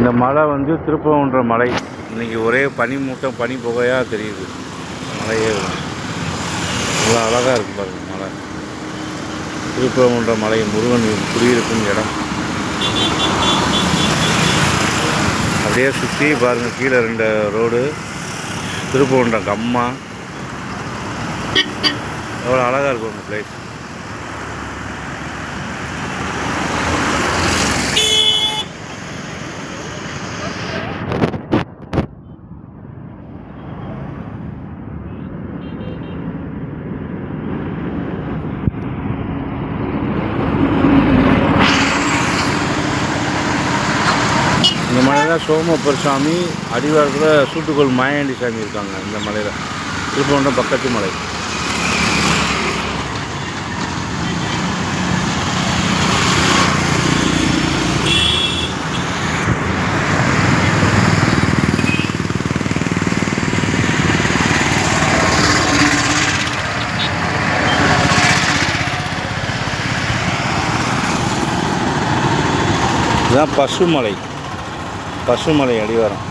இந்த மலை வந்து திருப்பரங்குன்ற மலை. இன்றைக்கி ஒரே பனி மூட்டம், பனி புகையாக தெரியுது. மலையே நல்லா அழகாக இருக்குது பாருங்கள். மலை திருப்பரங்குன்ற மலை, முருகன் குடியிருக்கும் இடம். அப்படியே சுற்றி பாருங்கள், கீழே 2 ரோடு, திருப்பரங்குன்றம் கம்மா. எவ்வளோ அழகாக இருக்கும் அந்த பிளேஸ். இந்த மலையில் சோமப்பர் சாமி, அடிவாரத்தில் சூட்டுக்கோள் மாயாண்டி சாமி இருக்காங்க. இந்த மலையில் திருப்பரங்குன்றம் பக்கத்து மலை. இதுதான் பசுமலை, பசுமலை அடிவாரம்.